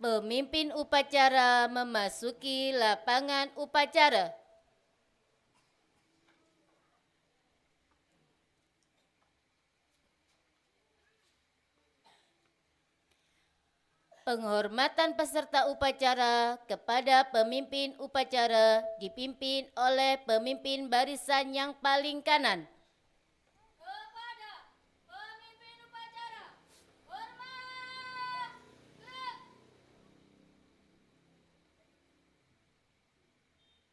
Pemimpin upacara memasuki lapangan upacara. Penghormatan peserta upacara kepada pemimpin upacara dipimpin oleh pemimpin barisan yang paling kanan. Kepada pemimpin upacara, hormat, gerak,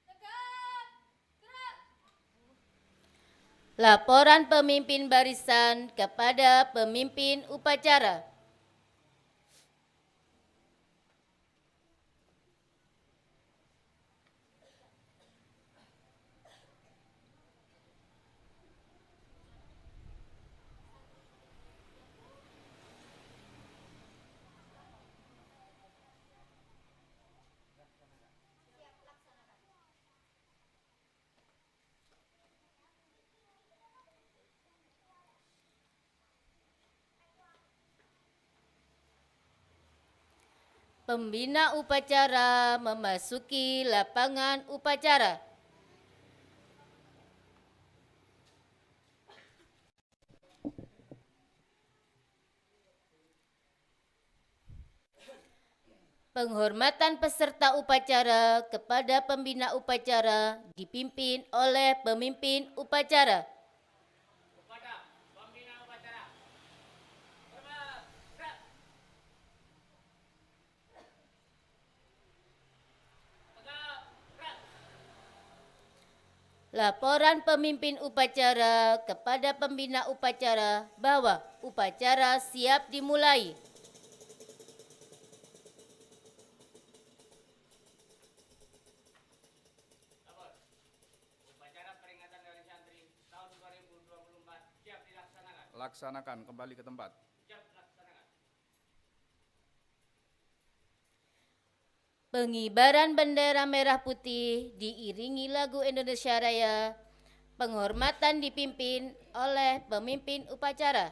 tegap, gerak. Laporan pemimpin barisan kepada pemimpin upacara. Pembina upacara memasuki lapangan upacara. Penghormatan peserta upacara kepada pembina upacara dipimpin oleh pemimpin upacara. Kepada pembina upacara, hormat, gerak, tegap, gerak. Laporan pemimpin upacara kepada pembina upacara bahwa upacara siap dimulai. Lapor. Upacara peringatan Hari Santri tahun 2024 siap dilaksanakan. Laksanakan, kembali ke tempat. Siap dilaksanakan. Pengibaran bendera merah putih diiringi lagu Indonesia Raya. Penghormatan dipimpin oleh pemimpin upacara.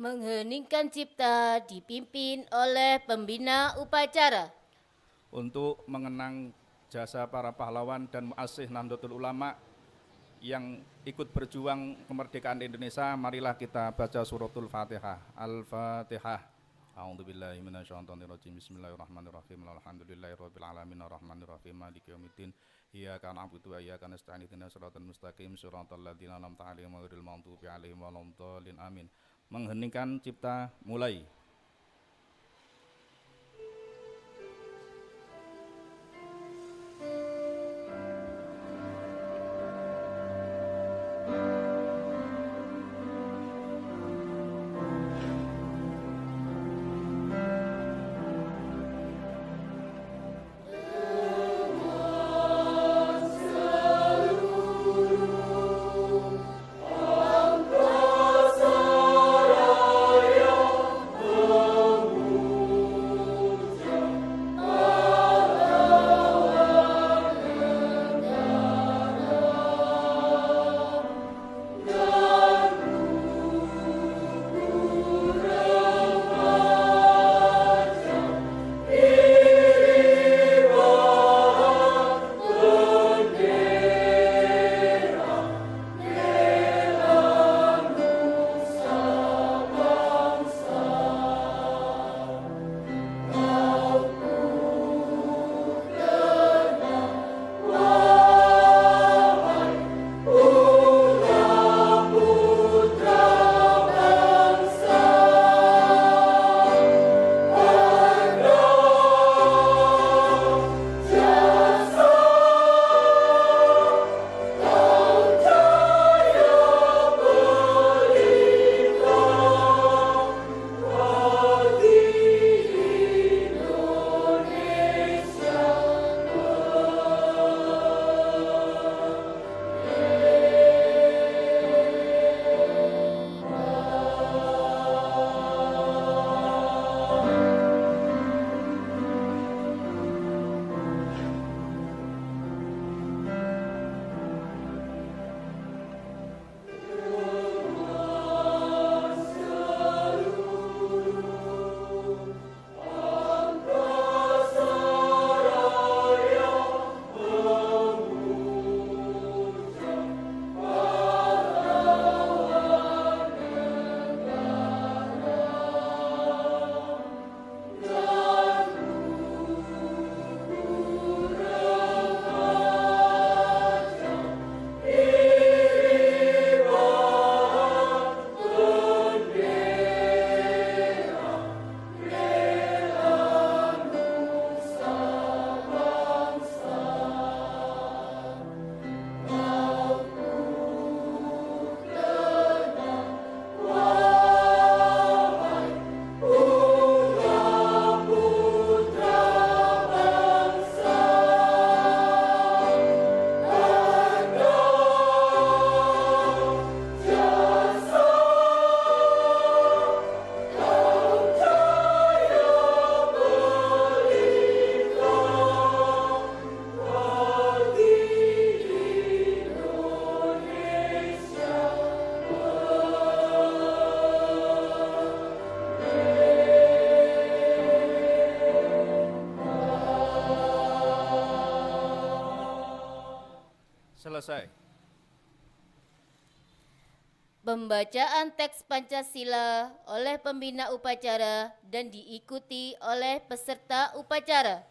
Mengheningkan cipta dipimpin oleh pembina upacara. Untuk mengenang jasa para pahlawan dan muassis Nahdlatul Ulama yang ikut berjuang kemerdekaan Indonesia, marilah kita baca suratul Fatihah. Al-Fatihah. A'udzubillahi minasyaitonirrajim. Bismillahirrahmanirrahim. Alhamdulillahirabbil alamin arrahmanirrahim maliki yaumiddin. Iyyaka na'budu wa iyyaka nasta'in ihdinas siratal mustaqim siratal ladzina an'amta 'alaihim ghairil maghdubi 'alaihim waladdallin. Amin. Mengheningkan cipta mulai. Selesai. Pembacaan teks Pancasila oleh pembina upacara dan diikuti oleh peserta upacara.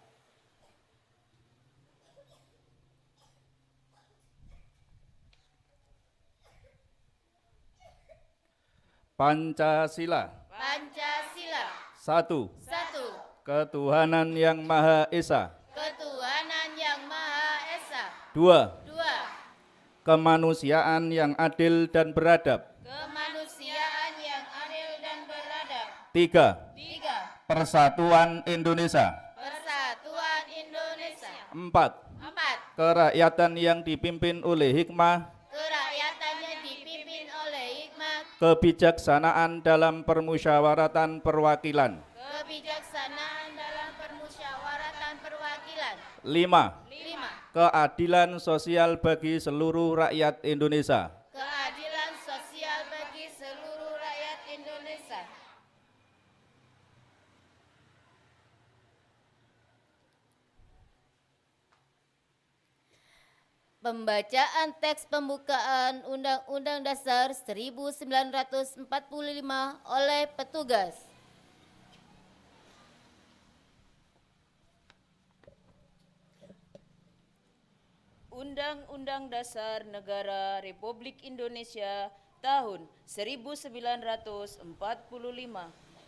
Pancasila. Pancasila. 1. 1. Ketuhanan yang Maha Esa. Ketuhanan yang Maha Esa. 2. 2. Kemanusiaan yang adil dan beradab. Kemanusiaan yang adil dan beradab. 3. 3. Persatuan Indonesia. Persatuan Indonesia. 4. 4. Kerakyatan yang dipimpin oleh hikmah, Kerakyatannya dipimpin oleh hikmat, kebijaksanaan dalam permusyawaratan perwakilan. kebijaksanaan dalam permusyawaratan perwakilan. 5. 5. Keadilan sosial bagi seluruh rakyat Indonesia. Keadilan sosial bagi seluruh rakyat Indonesia. Pembacaan teks pembukaan Undang-Undang Dasar 1945 oleh petugas. Undang-Undang Dasar Negara Republik Indonesia tahun 1945.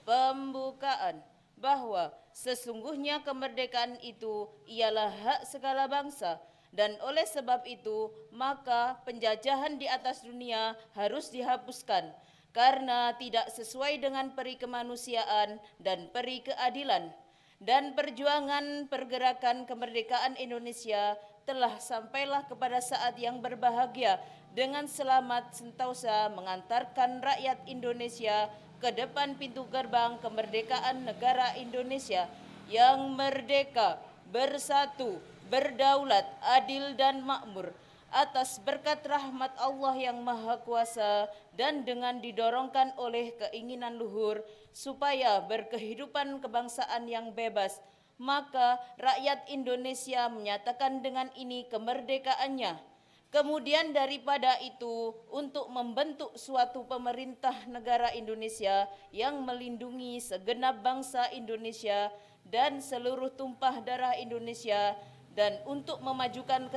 Pembukaan bahwa sesungguhnya kemerdekaan itu ialah hak segala bangsa, dan oleh sebab itu maka penjajahan di atas dunia harus dihapuskan karena tidak sesuai dengan peri kemanusiaan dan peri keadilan. Dan perjuangan pergerakan kemerdekaan Indonesia telah sampailah kepada saat yang berbahagia dengan selamat sentosa mengantarkan rakyat Indonesia ke depan pintu gerbang kemerdekaan negara Indonesia yang merdeka, bersatu, berdaulat, adil dan makmur atas berkat rahmat Allah yang Maha Kuasa dan dengan didorongkan oleh keinginan luhur supaya berkehidupan kebangsaan yang bebas, maka rakyat Indonesia menyatakan dengan ini kemerdekaannya. Kemudian daripada itu, untuk membentuk suatu pemerintah negara Indonesia yang melindungi segenap bangsa Indonesia dan seluruh tumpah darah Indonesia, dan untuk memajukan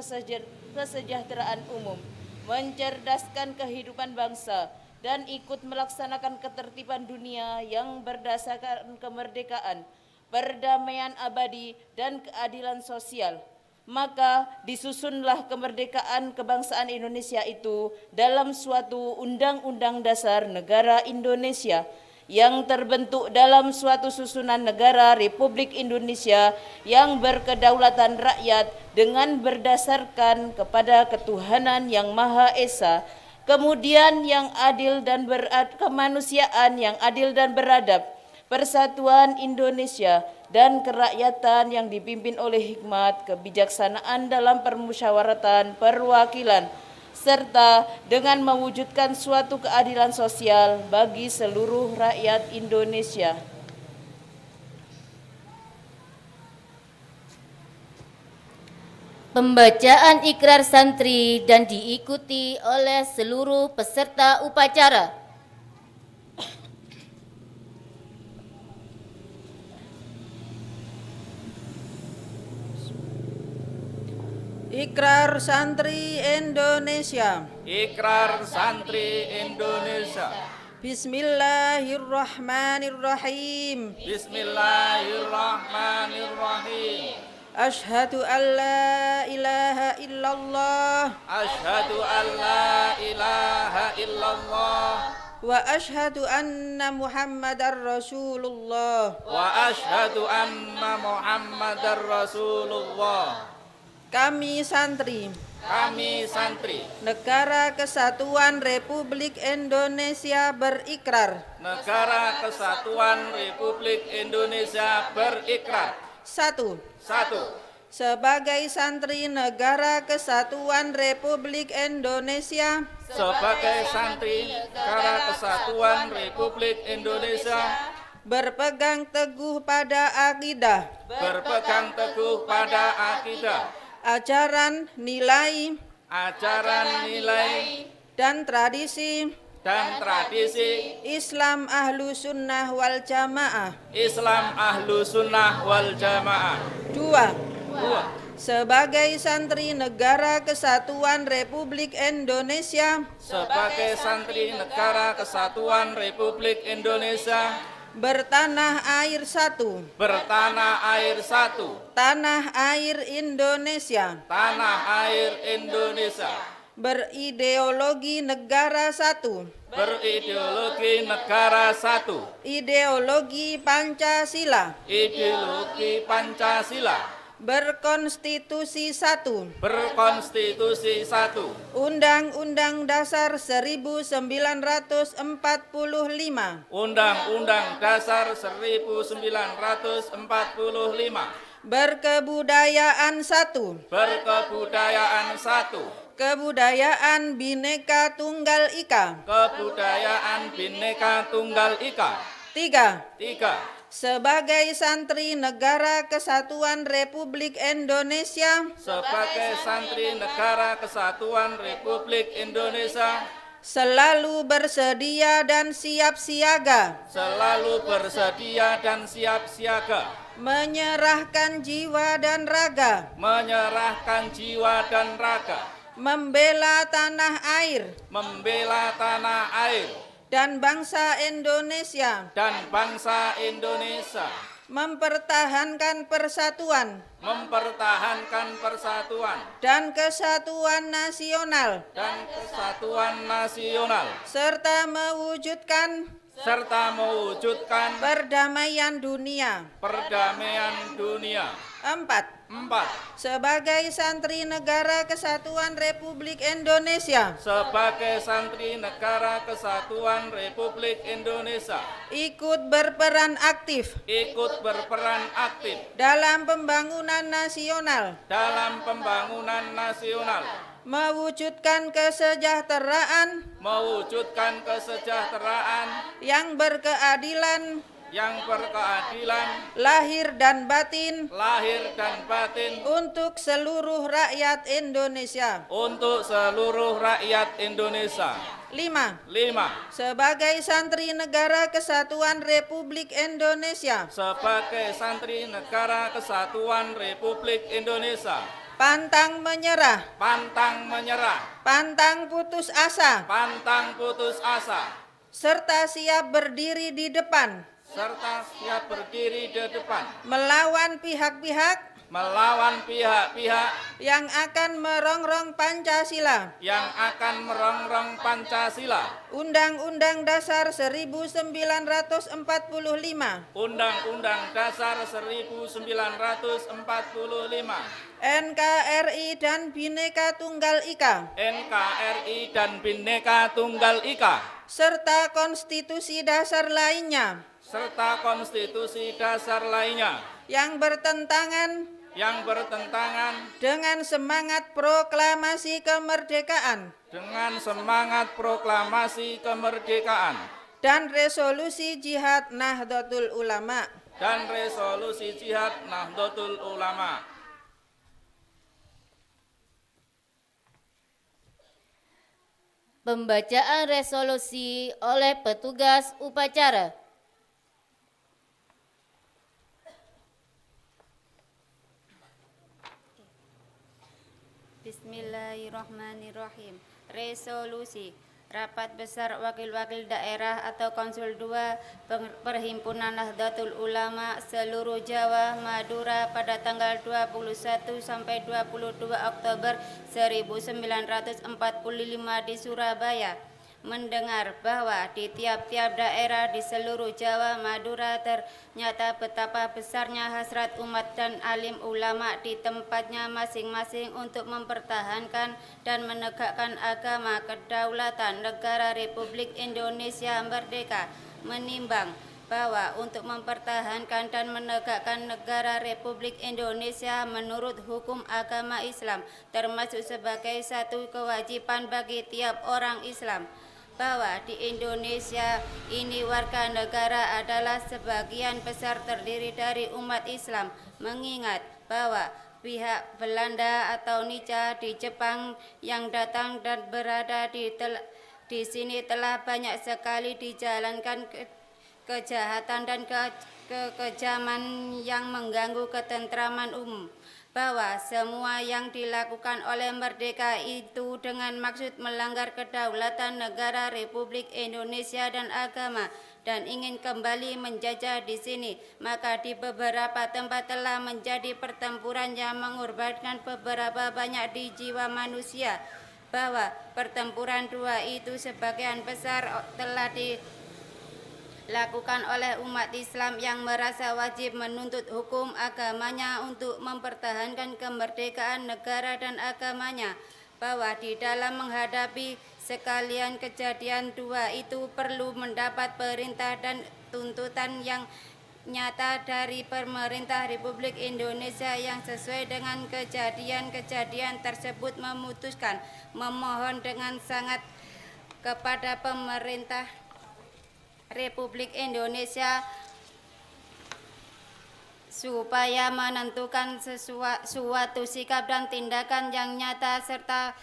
kesejahteraan umum, mencerdaskan kehidupan bangsa, dan ikut melaksanakan ketertiban dunia yang berdasarkan kemerdekaan, perdamaian abadi, dan keadilan sosial. Maka disusunlah kemerdekaan kebangsaan Indonesia itu dalam suatu Undang-Undang Dasar Negara Indonesia yang terbentuk dalam suatu susunan negara Republik Indonesia yang berkedaulatan rakyat dengan berdasarkan kepada ketuhanan yang Maha Esa, kemudian yang adil dan kemanusiaan yang adil dan beradab, persatuan Indonesia dan kerakyatan yang dipimpin oleh hikmat, kebijaksanaan dalam permusyawaratan perwakilan, serta dengan mewujudkan suatu keadilan sosial bagi seluruh rakyat Indonesia. Pembacaan ikrar santri dan diikuti oleh seluruh peserta upacara. Ikrar Santri Indonesia. Ikrar Santri Indonesia. Bismillahirrahmanirrahim. Bismillahirrahmanirrahim. Asyhadu an la ilaha illallah Asyhadu an la ilaha illallah wa asyhadu anna Muhammadar Rasulullah. wa asyhadu anna Muhammadar Rasulullah. Kami santri Kami santri Negara Kesatuan Republik Indonesia berikrar. Negara Kesatuan Republik Indonesia berikrar. 1. Sebagai santri Negara Kesatuan Republik Indonesia, Sebagai santri Negara Kesatuan Republik Indonesia, berpegang teguh pada akidah, berpegang teguh pada akidah, ajaran, nilai, dan tradisi Islam Ahlu Sunnah wal Jamaah. Islam Ahlu Sunnah wal Jamaah. 2. Sebagai santri Negara Kesatuan Republik Indonesia, Sebagai santri Negara Kesatuan Republik Indonesia, bertanah air satu, bertanah air satu, tanah air Indonesia, tanah air Indonesia, berideologi negara satu, berideologi negara satu, ideologi Pancasila, ideologi Pancasila, berkonstitusi satu, berkonstitusi satu, Undang-Undang Dasar 1945, Undang-Undang Dasar 1945, berkebudayaan satu, berkebudayaan satu, kebudayaan Bhinneka Tunggal Ika. kebudayaan Bhinneka Tunggal Ika. 3. Tiga, sebagai santri Negara Kesatuan Republik Indonesia, sebagai santri Negara Kesatuan Republik Indonesia, selalu bersedia dan siap siaga, selalu bersedia dan siap siaga, menyerahkan jiwa dan raga, menyerahkan jiwa dan raga, membela tanah air membela tanah air dan bangsa Indonesia, dan bangsa Indonesia, mempertahankan persatuan mempertahankan persatuan dan kesatuan nasional, dan kesatuan nasional, serta mewujudkan mewujudkan perdamaian dunia. perdamaian dunia. 4. 4. Sebagai santri Negara Kesatuan Republik Indonesia, Sebagai santri Negara Kesatuan Republik Indonesia, ikut berperan aktif ikut berperan aktif dalam pembangunan nasional, dalam pembangunan nasional, mewujudkan kesejahteraan mewujudkan kesejahteraan yang berkeadilan yang berkeadilan lahir dan batin lahir dan batin untuk seluruh rakyat Indonesia. untuk seluruh rakyat Indonesia. 5. 5. Sebagai santri Negara Kesatuan Republik Indonesia, Sebagai santri Negara Kesatuan Republik Indonesia, pantang menyerah, pantang menyerah, pantang putus asa, pantang putus asa, serta siap berdiri di depan serta siap berdiri di depan melawan pihak-pihak melawan pihak-pihak yang akan merongrong Pancasila, yang akan merongrong Pancasila, Undang-Undang Dasar 1945, Undang-Undang Dasar 1945, NKRI dan Bhinneka Tunggal Ika, NKRI dan Bhinneka Tunggal Ika, serta konstitusi dasar lainnya serta konstitusi dasar lainnya yang bertentangan dengan semangat proklamasi kemerdekaan dengan semangat proklamasi kemerdekaan dan resolusi Jihad Nahdlatul Ulama. dan resolusi Jihad Nahdlatul Ulama. Pembacaan resolusi oleh petugas upacara. Bismillahirrahmanirrahim. Resolusi Rapat Besar Wakil-Wakil Daerah atau Konsul 2 Perhimpunan Nahdlatul Ulama seluruh Jawa Madura pada tanggal 21 sampai 22 Oktober 1945 di Surabaya mendengar bahwa di tiap-tiap daerah di seluruh Jawa Madura ternyata betapa besarnya hasrat umat dan alim ulama di tempatnya masing-masing untuk mempertahankan dan menegakkan agama kedaulatan negara Republik Indonesia merdeka, menimbang bahwa untuk mempertahankan dan menegakkan negara Republik Indonesia menurut hukum agama Islam termasuk sebagai satu kewajiban bagi tiap orang Islam, bahwa di Indonesia ini warga negara adalah sebagian besar terdiri dari umat Islam, mengingat bahwa pihak Belanda atau Nica di Jepang yang datang dan berada di sini telah banyak sekali dijalankan kejahatan dan kekejaman yang mengganggu ketentraman umum, bahwa semua yang dilakukan oleh Merdeka itu dengan maksud melanggar kedaulatan negara Republik Indonesia dan agama dan ingin kembali menjajah di sini, maka di beberapa tempat telah menjadi pertempuran yang mengorbankan beberapa banyak di jiwa manusia, bahwa pertempuran dua itu sebagian besar telah dilakukan oleh umat Islam yang merasa wajib menuntut hukum agamanya untuk mempertahankan kemerdekaan negara dan agamanya, bahwa di dalam menghadapi sekalian kejadian dua itu perlu mendapat perintah dan tuntutan yang nyata dari pemerintah Republik Indonesia yang sesuai dengan kejadian-kejadian tersebut, memohon dengan sangat kepada pemerintah Republik Indonesia supaya menentukan suatu sikap dan tindakan yang nyata serta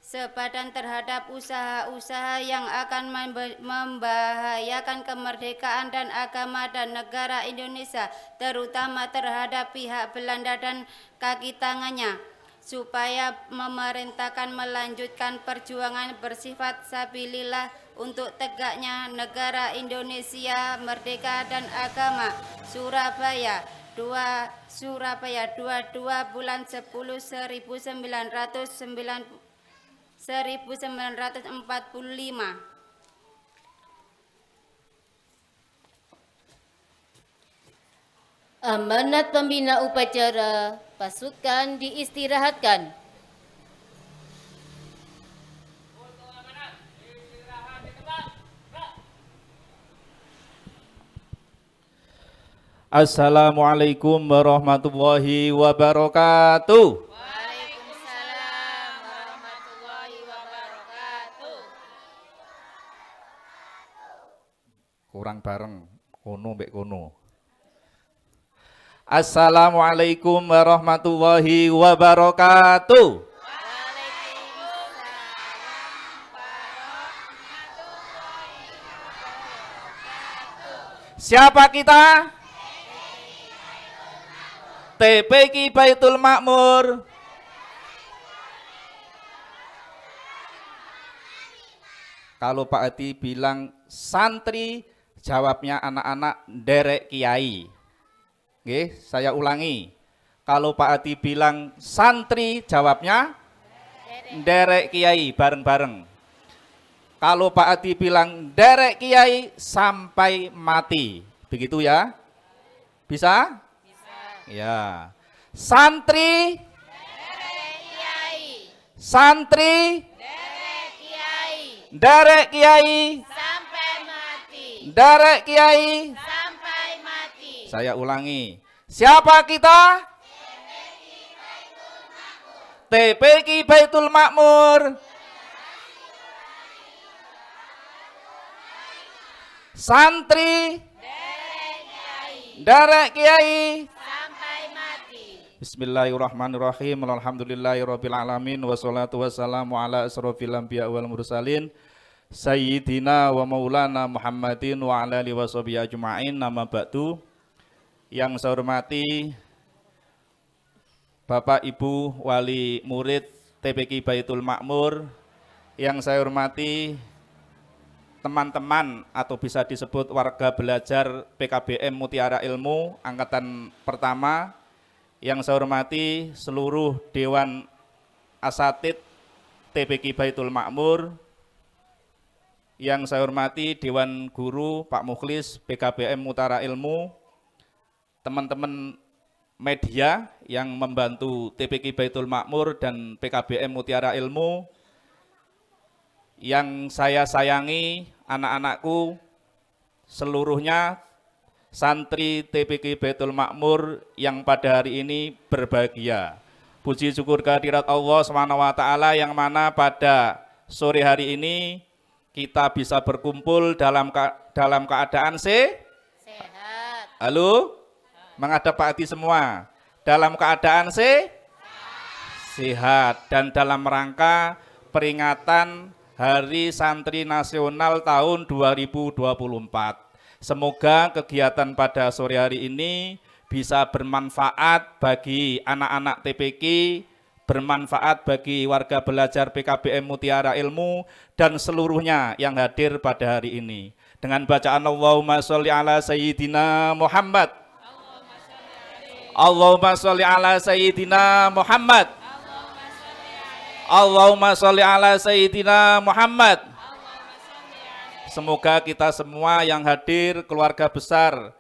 sepadan terhadap usaha-usaha yang akan membahayakan kemerdekaan dan agama dan negara Indonesia, terutama terhadap pihak Belanda dan kaki tangannya, supaya memerintahkan melanjutkan perjuangan bersifat sabilillah untuk tegaknya negara Indonesia merdeka dan agama. Surabaya 22 bulan 10 1945. Amanat pembina upacara, pasukan diistirahatkan. Untuk amanat, istirahat di tempat. Gerak. Assalamualaikum warahmatullahi wabarakatuh. Waalaikumsalam warahmatullahi wabarakatuh. Kurang bareng, kono mbek kono. Assalamualaikum warahmatullahi wabarakatuh. Siapa kita? TPQ Baitul Makmur. Kalau Pak Adi bilang santri, jawabnya anak-anak derek kiai. Oke, saya ulangi. Kalau Pak Adi bilang santri, jawabnya derek kiai, bareng-bareng. Kalau Pak Adi bilang derek kiai sampai mati. Begitu ya? Bisa? Bisa. Ya. Santri, Derek Kiai, santri, derek Kiai, derek kiai, sampai mati, derek kiai. sampai mati. Saya ulangi. Siapa kita? TPQ Baitul Makmur. Santri, derek kiai. Sampai mati. Bismillahirrahmanirrahim. Alhamdulillahirabbil alamin wassalatu wassalamu ala asrofil anbiya wal mursalin sayyidina wa maulana Muhammadin wa ala alihi washabihi ajmain. Nama ba'du. Yang saya hormati Bapak Ibu wali murid TPQ Baitul Makmur, yang saya hormati teman-teman atau bisa disebut warga belajar PKBM Mutiara Ilmu angkatan pertama, yang saya hormati seluruh Dewan Asatid TPQ Baitul Makmur, yang saya hormati Dewan Guru Pak Mukhlis PKBM Mutiara Ilmu, teman-teman media yang membantu TPQ Baitul Makmur dan PKBM Mutiara Ilmu, yang saya sayangi anak-anakku seluruhnya, santri TPQ Baitul Makmur yang pada hari ini berbahagia. Puji syukur kehadirat Allah SWT yang mana pada sore hari ini kita bisa berkumpul dalam keadaan Sehat. Halo? Menghadap Pak Adi semua. Dalam keadaan sehat dan dalam rangka peringatan Hari Santri Nasional tahun 2024. Semoga kegiatan pada sore hari ini bisa bermanfaat bagi anak-anak TPQ, bermanfaat bagi warga belajar PKBM Mutiara Ilmu dan seluruhnya yang hadir pada hari ini. Dengan bacaan Allahumma sholli ala Sayyidina Muhammad. Allahumma sholli ala Sayyidina Muhammad. Allahumma sholli ala Sayyidina Muhammad. Semoga kita semua yang hadir, keluarga besar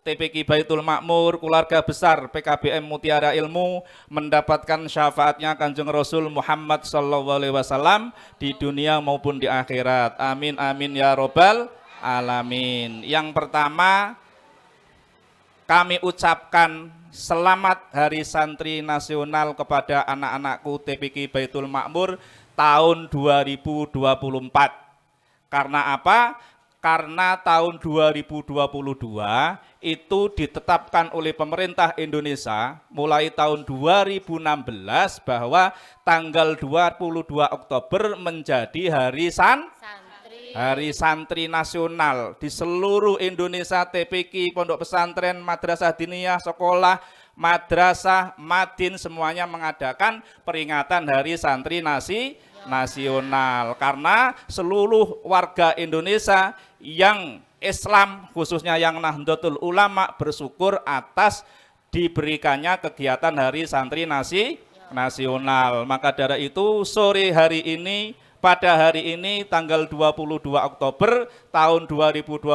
TPQ Baitul Makmur, keluarga besar PKBM Mutiara Ilmu, mendapatkan syafaatnya Kanjeng Rasul Muhammad SAW di dunia maupun di akhirat. Amin amin ya robbal alamin. Yang pertama, kami ucapkan selamat Hari Santri Nasional kepada anak-anakku TPQ Baitul Makmur tahun 2024. Karena apa? karena tahun 2022 itu ditetapkan oleh pemerintah Indonesia mulai tahun 2016 bahwa tanggal 22 Oktober menjadi Hari Santri Nasional. Di seluruh Indonesia TPQ, pondok pesantren, madrasah diniyah, sekolah, madrasah, madin semuanya mengadakan peringatan Hari Santri Nasional karena seluruh warga Indonesia yang Islam khususnya yang Nahdlatul Ulama bersyukur atas diberikannya kegiatan Hari Santri Nasional. Maka dari itu sore hari ini, pada hari ini tanggal 22 Oktober tahun 2024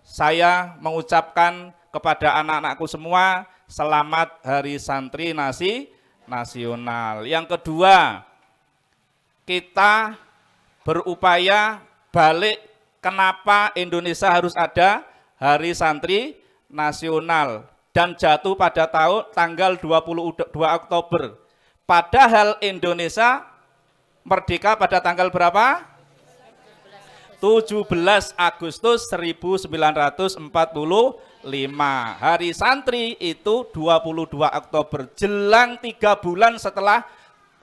saya mengucapkan kepada anak-anakku semua selamat Hari Santri Nasional. Yang kedua, kita berupaya balik kenapa Indonesia harus ada Hari Santri Nasional dan jatuh pada tanggal 22 Oktober. Padahal Indonesia merdeka pada tanggal berapa? 17 Agustus 1945. Hari Santri itu 22 Oktober, jelang 3 bulan setelah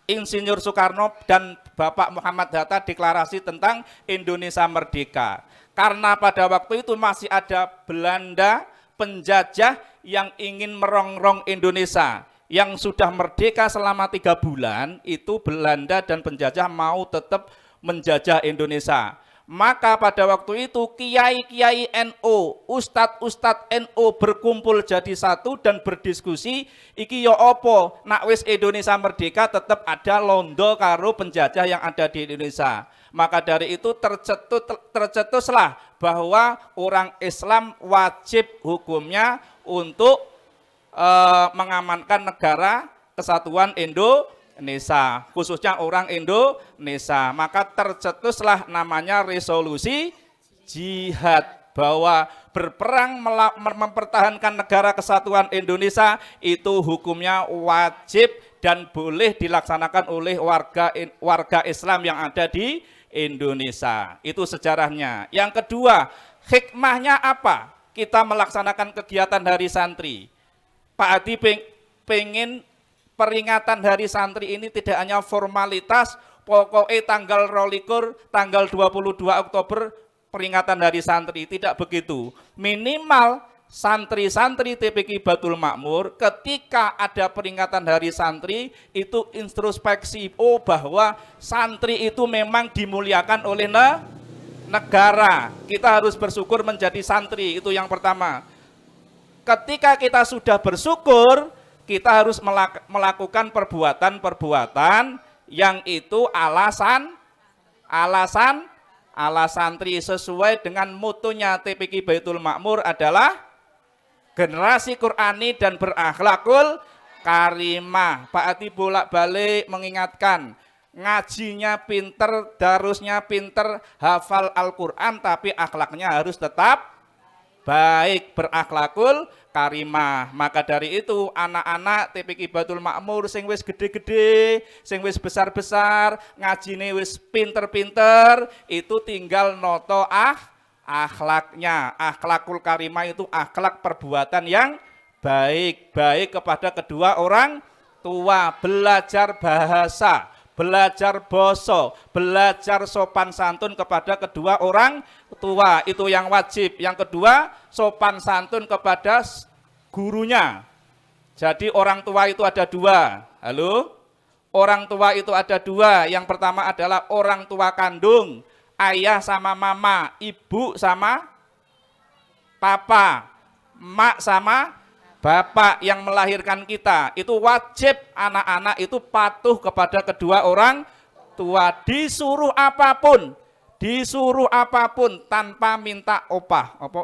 Insinyur Soekarno dan Bapak Muhammad Hatta deklarasi tentang Indonesia merdeka. Karena pada waktu itu masih ada Belanda penjajah yang ingin merongrong Indonesia. Yang sudah merdeka selama 3 bulan, itu Belanda dan penjajah mau tetap menjajah Indonesia. Maka pada waktu itu kiai-kiai NU, ustadz-ustadz NU berkumpul jadi satu dan berdiskusi, iki yo opo, nak wis Indonesia merdeka tetap ada londo karo penjajah yang ada di Indonesia. Maka dari itu tercetuslah bahwa orang Islam wajib hukumnya untuk mengamankan negara kesatuan Indonesia, khususnya orang Indonesia. Maka tercetuslah namanya resolusi jihad, bahwa berperang mempertahankan negara kesatuan Indonesia itu hukumnya wajib dan boleh dilaksanakan oleh warga Islam yang ada di Indonesia. Itu sejarahnya. Yang kedua, hikmahnya apa? Kita melaksanakan kegiatan Hari Santri. Pak Adi pengen peringatan Hari Santri ini tidak hanya formalitas, pokoknya tanggal 22 Oktober peringatan Hari Santri, tidak begitu. Minimal santri-santri TPQ Baitul Makmur ketika ada peringatan Hari Santri itu introspeksi, oh bahwa santri itu memang dimuliakan oleh negara. Kita harus bersyukur menjadi santri, itu yang pertama. Ketika kita sudah bersyukur, kita harus melakukan perbuatan-perbuatan yang itu ala santri sesuai dengan mutunya TPQ Baitul Makmur adalah generasi Qur'ani dan berakhlakul karimah. Pak Adi bolak-balik mengingatkan, ngajinya pinter, darusnya pinter, hafal Al-Quran, tapi akhlaknya harus tetap baik, berakhlakul karimah. Maka dari itu anak-anak TPQ Baitul Makmur sing wis gede-gede, sing wis besar-besar, ngajine wis pinter-pinter, itu tinggal noto akhlaknya. Akhlakul karimah itu akhlak perbuatan yang baik, baik kepada kedua orang tua, belajar bahasa, belajar boso, belajar sopan santun kepada kedua orang tua, itu yang wajib. Yang kedua, sopan santun kepada gurunya. Jadi orang tua itu ada dua. Halo? Orang tua itu ada dua. Yang pertama adalah orang tua kandung, ayah sama mama, ibu sama papa, mak sama bapak yang melahirkan kita. Itu wajib anak-anak itu patuh kepada kedua orang tua, disuruh apapun tanpa minta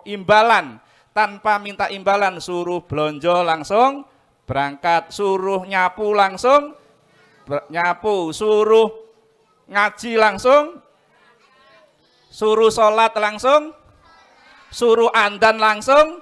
imbalan, tanpa minta imbalan. Suruh belonjo langsung berangkat, suruh nyapu langsung nyapu, suruh ngaji langsung, suruh sholat langsung, suruh andan langsung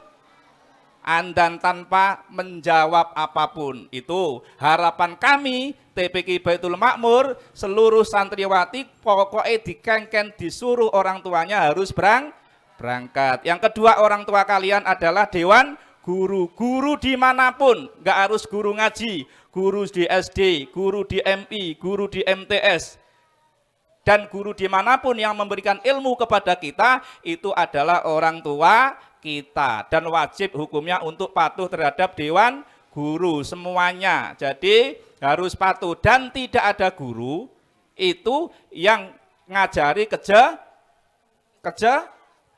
andan tanpa menjawab apapun. Itu harapan kami TPQ Baitul Makmur, seluruh santriwati pokoknya dikengken disuruh orang tuanya harus berangkat. Yang kedua, orang tua kalian adalah dewan guru. Guru dimanapun, nggak harus guru ngaji, guru di SD, guru di MI, guru di MTS, dan guru dimanapun yang memberikan ilmu kepada kita itu adalah orang tua kita, dan wajib hukumnya untuk patuh terhadap dewan guru semuanya. Jadi harus patuh, dan tidak ada guru itu yang ngajari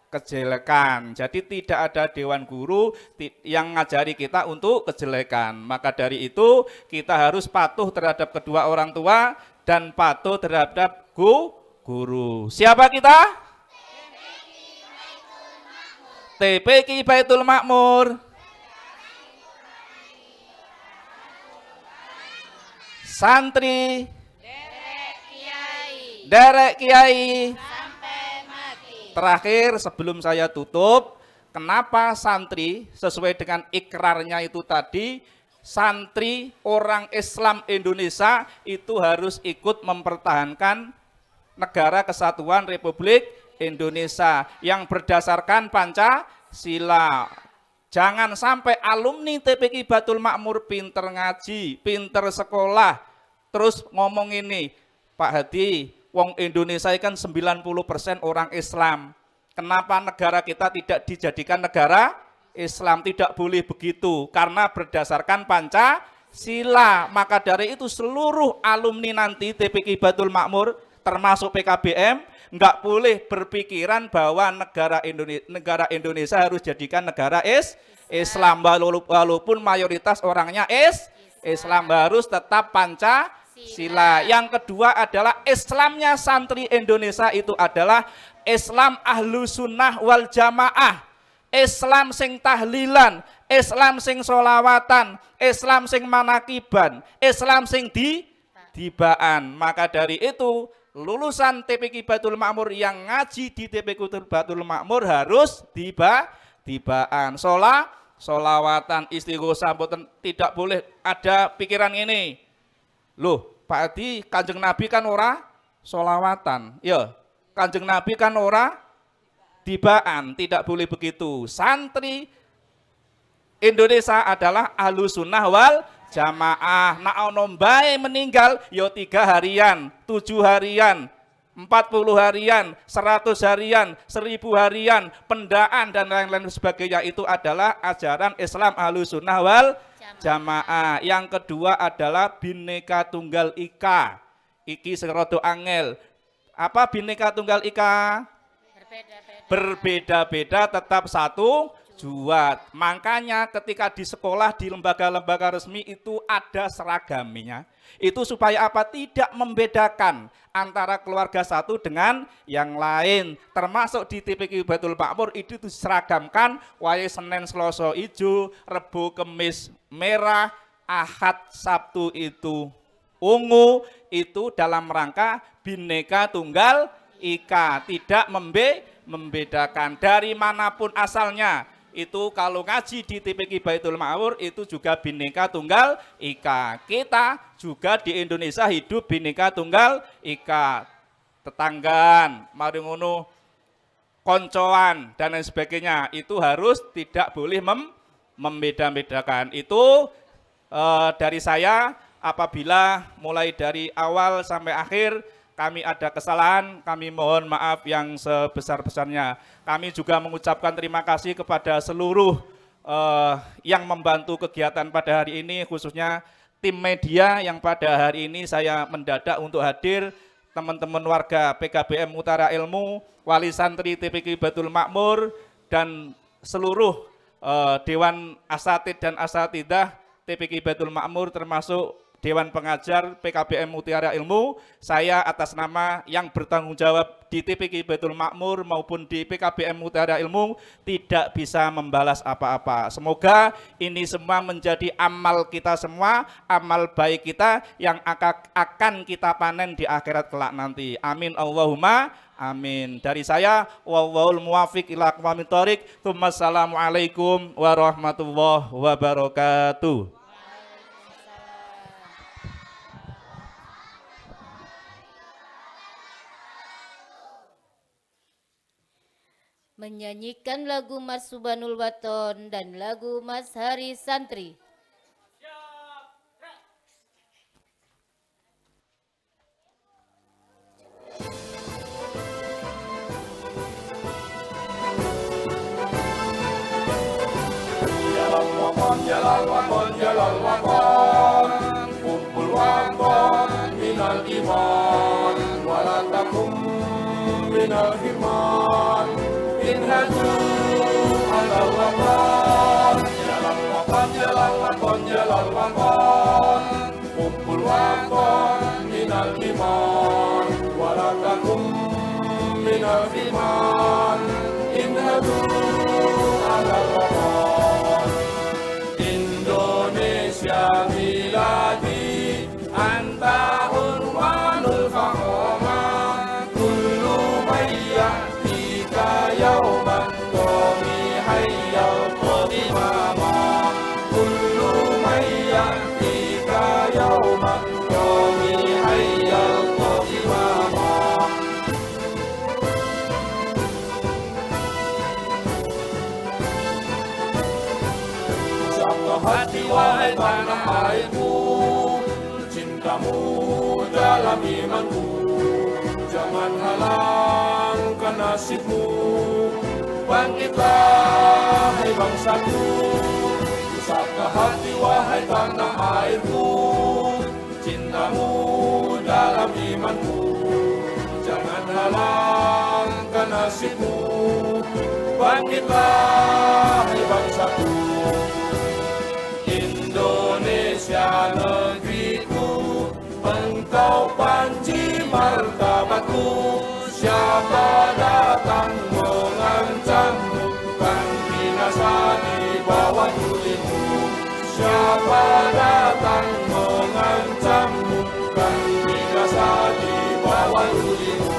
kejelekan. Jadi tidak ada dewan guru yang ngajari kita untuk kejelekan. Maka dari itu kita harus patuh terhadap kedua orang tua dan patuh terhadap guru. Siapa kita? TPQ Baitul Makmur. Santri, derek kiai, sampai mati. Terakhir sebelum saya tutup, kenapa santri sesuai dengan ikrarnya itu tadi, santri orang Islam Indonesia itu harus ikut mempertahankan Negara Kesatuan Republik Indonesia yang berdasarkan Pancasila. Jangan sampai alumni TPQ Baitul Makmur pinter ngaji, pinter sekolah, terus ngomong ini, Pak Hadi, wong Indonesia kan 90% orang Islam. Kenapa negara kita tidak dijadikan negara Islam? Tidak boleh begitu, karena berdasarkan Pancasila. Maka dari itu seluruh alumni nanti TPQ Baitul Makmur, termasuk PKBM, nggak boleh berpikiran bahwa negara Indonesia harus jadikan negara Islam, walaupun mayoritas orangnya Islam, harus tetap Pancasila. Yang kedua adalah Islamnya santri Indonesia itu adalah Islam ahlu sunnah wal jamaah, Islam sing tahlilan, Islam sing solawatan, Islam sing manakiban, Islam sing dibaan. Maka dari itu lulusan TPQ Baitul Makmur yang ngaji di TPQ Baitul Makmur harus tibaan, solawatan, istighosah. Tidak boleh ada pikiran ini, loh Pak Adi, Kanjeng Nabi kan ora solawatan, ya Kanjeng Nabi kan ora tibaan. Tidak boleh begitu. Santri Indonesia adalah ahlus sunnah wal jamaah. Nak ono mbae meninggal yo 3 harian, 7 harian, 40 harian, 100 harian, 1000 harian, pendaan dan lain-lain sebagainya. Itu adalah ajaran Islam ahlus sunnah wal jamaah. Yang kedua adalah Bhinneka Tunggal Ika. Iki serodo angel. Apa Bhinneka Tunggal Ika? Berbeda-beda tetap satu Juat. Makanya ketika di sekolah, di lembaga-lembaga resmi itu ada seragamnya. Itu supaya apa? Tidak membedakan antara keluarga satu dengan yang lain. Termasuk di TPQ Baitul Makmur itu diseragamkan, wae Senin Selasa ijo, Rebo Kemis merah, Ahad Sabtu itu ungu. Itu dalam rangka Bhinneka Tunggal Ika, tidak membedakan dari manapun asalnya. Itu kalau ngaji di TPQ Baitul Makmur itu juga Bhinneka Tunggal Ika. Kita juga di Indonesia hidup Bhinneka Tunggal Ika. Tetanggan, mari ngono, koncoan dan lain sebagainya, itu harus tidak boleh membeda-bedakan. Itu dari saya. Apabila mulai dari awal sampai akhir kami ada kesalahan, kami mohon maaf yang sebesar-besarnya. Kami juga mengucapkan terima kasih kepada seluruh yang membantu kegiatan pada hari ini, khususnya tim media yang pada hari ini saya mendadak untuk hadir, teman-teman warga PKBM Utara Ilmu, wali santri TPQ Baitul Makmur, dan seluruh Dewan Asatid dan Asatidah TPQ Baitul Makmur, termasuk Dewan Pengajar PKBM Mutiara Ilmu. Saya atas nama yang bertanggung jawab di TPQ Baitul Makmur maupun di PKBM Mutiara Ilmu tidak bisa membalas apa-apa. Semoga ini semua menjadi amal kita semua, amal baik kita yang akan kita panen di akhirat kelak nanti. Amin Allahumma amin. Dari saya, wallahul muwafiq ila aqwamit thoriq. Wassalamualaikum warahmatullahi wabarakatuh. menyanyikan lagu Mas Subhanul Waton dan lagu Mas Hari Santri. Jalan wakon, kumpul wakon minal iman, walatakum minal iman, inhadu alal wakon. Jalan wakon, kumpul wakon minal iman, walatakum minal iman, inhadu alal wakon. Indonesia miladi anta unwanul fahoma kullu mayyahtika yauman qami hayyal qadimama kullu mayyahtika yauman qami hayyal qadimama. Hati wahai tanah airku, cintamu dalam imanku, jangan halangkan nasibmu, bangkitlah hai bangsaku. Pusaka hati wahai tanah airku, cintamu dalam imanku, jangan halangkan nasibmu, bangkitlah hai bangsaku. Indonesia negeriku, engkau panji martabatku. Siapa datang mengancammu, kan binasa di bawah tulimu. Siapa datang mengancammu, kan binasa di bawah tulimu.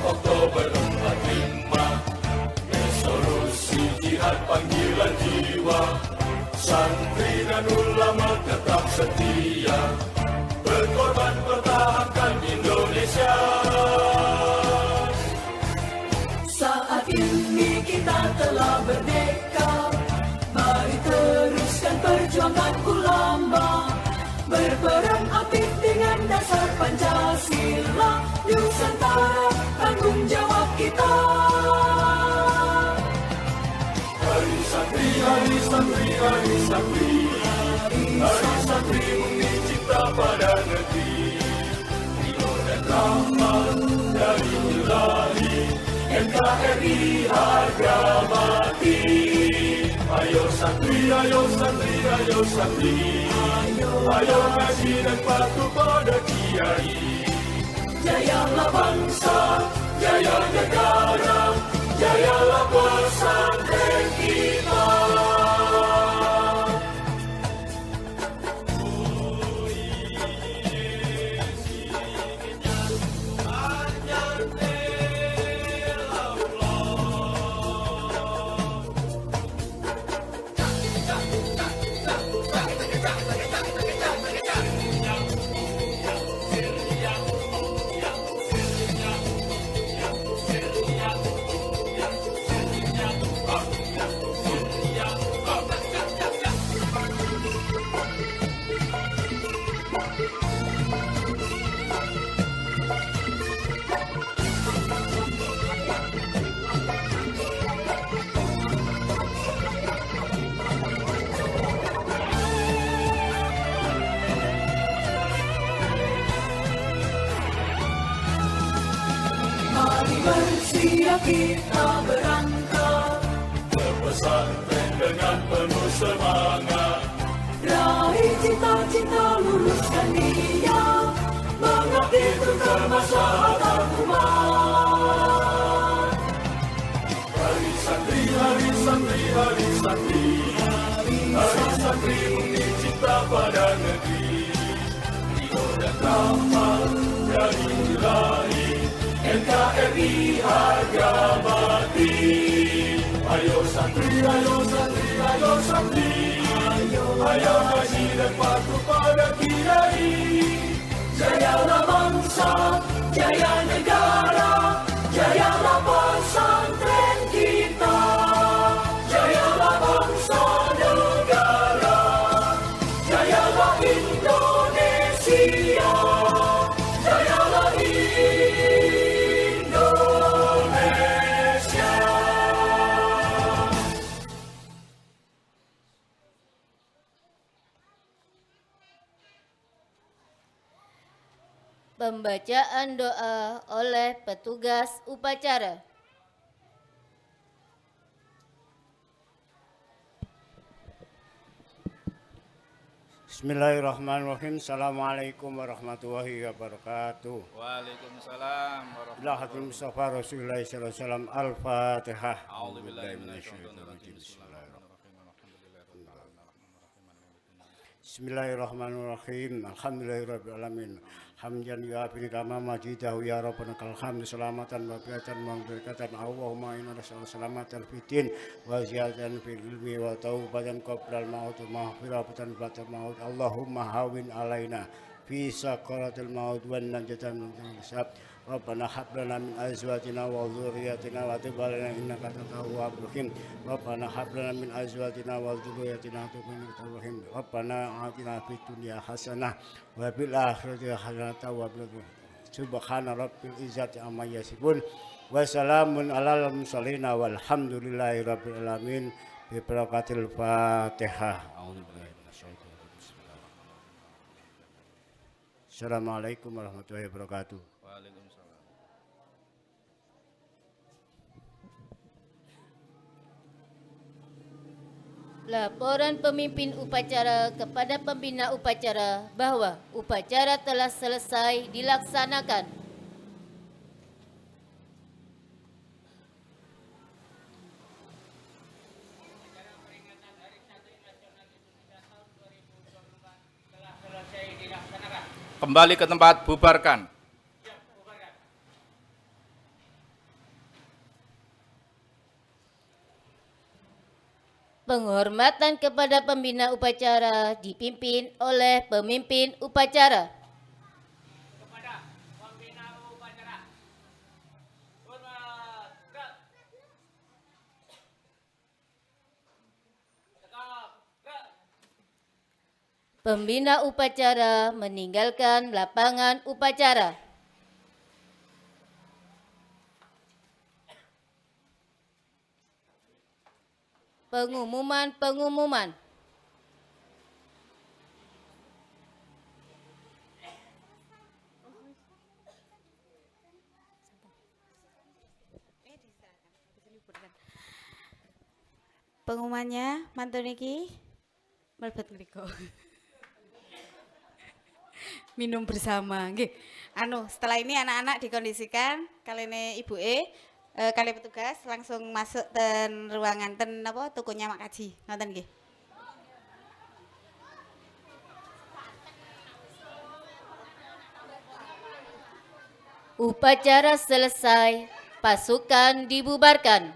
Oktober 45, resolusi jihad panggilan jiwa, santri dan ulama tetap setia, berkorban pertahankan Indonesia. Saat ini kita telah merdeka, mari teruskan perjuangan ulama, berperan aktif dengan dasar Pancasila, Nusantara tanggung jawab kita. Hari santri, hari santri, hari santri, hari santri bumi cinta pada negeri, ridho dan rahmat dari Ilahi, NKRI harga mati. Ayo santri, ayo santri, ayo santri, ayo ngaji dan patuh pada kiai. Jayalah bangsa, jaya negara, jayalah pesantren kita. hari santri, hari santri bukti cinta pada negeri. Rio dan Ramal dari Ilahi, NKRI harga mati. Ayo santri, ayo santri, ayo santri, ayo haji dan patuh pada kiai. Jayalah bangsa, jaya negara, jayalah pesantren kita. Jayalah bangsa negara, jayalah Indonesia, jayalah Indonesia. Pembacaan doa oleh petugas upacara. Bismillahirrahmanirrahim. Assalamualaikum warahmatullahi wabarakatuh. Waalaikumsalam warahmatullahi Ila hadratin Mustafa Rasulullah sallallahu alaihi wasallam. Al-Fatihah. A'udzubillahi A'udzubillahi Bismillahirrahmanirrahim. Alhamdulillahirabbil alamin. Hamdan yu'afi kama majidahu ya rabbana kal hamdu salamatan wa biatan mangberkatan. Allahumma inna nas'aluka salamatan fid din wa ziyadatan fil ilmi wa taubatan qabla al maut wa maghfiratan ba'da al maut. Allahumma hawin alaina fi sakaratil maut wa najatan min hisab. Rabbana hab lana min azwajina wa dhurriyyatina wa tub alaina innaka antat tawwabur rahim. Rabbana hab lana min azwajina wa dhurriyyatina innaka antat rahim. Rabbana atina fid dunya hasanah wa fil akhirati hasanah wa qina adzabannar. Subhana rabbil izzati amma yasifun wa salamun alal mursalin walhamdulillahi rabbil alamin. Bi barakatil Fatihah. A'udzubillahi minasyaitonir rajim. Assalamualaikum warahmatullahi wabarakatuh. Waalaikumsalam. Laporan pemimpin upacara kepada pembina upacara bahwa upacara telah selesai dilaksanakan. Kembali ke tempat, bubarkan. Penghormatan kepada pembina upacara dipimpin oleh pemimpin upacara. Kepada pembina upacara. Hormat. Gerak. Tegap. Gerak. Pembina upacara meninggalkan lapangan upacara. Pengumuman. Pengumumannya mantun iki mlebet mriku. Minum bersama nggih. Setelah ini anak-anak dikondisikan kalene ibuke kali petugas langsung masuk ten ruangan ten apa tukunya Mak Kaji. Ngoten nggih. Upacara selesai, pasukan dibubarkan.